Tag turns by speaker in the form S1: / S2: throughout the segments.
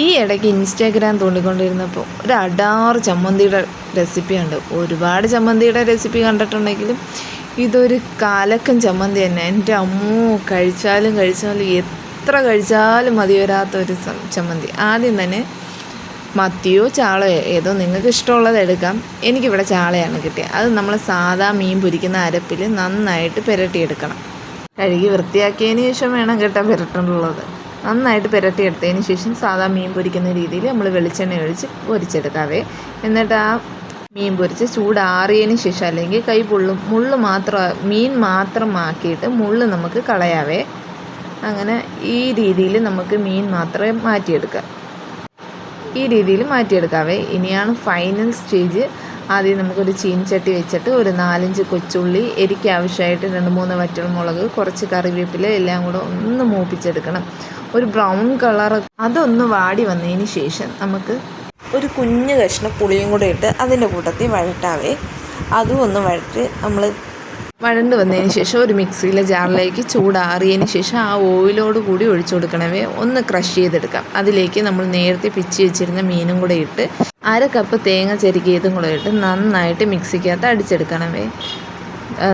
S1: ഈ ഇടയ്ക്ക് ഇൻസ്റ്റാഗ്രാം തോണ്ടിക്കൊണ്ടിരുന്നപ്പോൾ ഒരു അടാറ് ചമ്മന്തിയുടെ റെസിപ്പി ഉണ്ട്. ഒരുപാട് ചമ്മന്തിയുടെ റെസിപ്പി കണ്ടിട്ടുണ്ടെങ്കിലും ഇതൊരു കാലക്കൻ ചമ്മന്തി തന്നെ. എൻ്റെ അമ്മോ, കഴിച്ചാലും എത്ര കഴിച്ചാലും മതി വരാത്തൊരു ചമ്മന്തി. ആദ്യം തന്നെ മത്തിയോ ചാളയോ ഏതോ നിങ്ങൾക്ക് ഇഷ്ടമുള്ളത് എടുക്കാം. എനിക്കിവിടെ ചാളയാണ് കിട്ടിയത്. അത് നമ്മൾ സാധാ മീൻ പൊരിക്കുന്ന അരപ്പിൽ നന്നായിട്ട് പുരട്ടിയെടുക്കണം. കഴുകി വൃത്തിയാക്കിയതിന് ശേഷം വേണം കേട്ടോ പുരട്ടാനുള്ളത്. നന്നായിട്ട് പുരട്ടിയെടുത്തതിന് ശേഷം സാധാ മീൻ പൊരിക്കുന്ന രീതിയിൽ നമ്മൾ വെളിച്ചെണ്ണ ഒഴിച്ച് പൊരിച്ചെടുക്കാവേ. എന്നിട്ട് ആ മീൻ പൊരിച്ച് ചൂടാറിയതിന് ശേഷം, അല്ലെങ്കിൽ കൈ പൊള്ളും, മീൻ മാത്രം ആക്കിയിട്ട് മുള്ള് നമുക്ക് കളയാവേ. അങ്ങനെ ഈ രീതിയിൽ നമുക്ക് മീൻ മാത്രമേ മാറ്റിയെടുക്കാവേ. ഇനിയാണ് ഫൈനൽ സ്റ്റേജ്. ആദ്യം നമുക്കൊരു ചീനിച്ചട്ടി വെച്ചിട്ട് ഒരു 4-5 കൊച്ചുള്ളി, എരിക്ക് ആവശ്യമായിട്ട് 2-3 വറ്റൽമുളക്, കുറച്ച് കറിവേപ്പില എല്ലാം കൂടെ ഒന്ന് മൂപ്പിച്ചെടുക്കണം. ഒരു ബ്രൗൺ കളർ അതൊന്ന് വാടി വന്നതിന് ശേഷം നമുക്ക് ഒരു കുഞ്ഞ് കഷ്ണം പുളിയും കൂടെ ഇട്ട് അതിൻ്റെ കൂട്ടത്തിൽ വഴട്ടാവേ. അതും ഒന്ന് വഴണ്ട് വന്നതിന് ശേഷം ഒരു മിക്സിയിലെ ജാറിലേക്ക് ചൂടാറിയതിന് ശേഷം ആ ഓയിലോട് കൂടി ഒഴിച്ചു കൊടുക്കണവേ. ഒന്ന് ക്രഷ് ചെയ്തെടുക്കാം. അതിലേക്ക് നമ്മൾ നേരത്തെ പിച്ചി വെച്ചിരുന്ന മീനും കൂടെ ഇട്ട് 1/2 കപ്പ് തേങ്ങ ചെരുകിയതും കൂടെ ഇട്ട് നന്നായിട്ട് മിക്സിക്കകത്ത് അടിച്ചെടുക്കണവേ.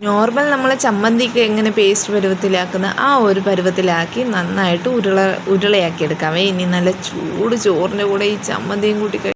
S1: നോർമൽ നമ്മൾ ചമ്മന്തിക്ക് എങ്ങനെ പേസ്റ്റ് പരുവത്തിലാക്കുന്ന ആ ഒരു പരുവത്തിലാക്കി നന്നായിട്ട് ഉരുളയാക്കി എടുക്കാവേ. ഇനി നല്ല ചൂട് ചോറിൻ്റെ കൂടെ ഈ ചമ്മന്തിയും കൂട്ടി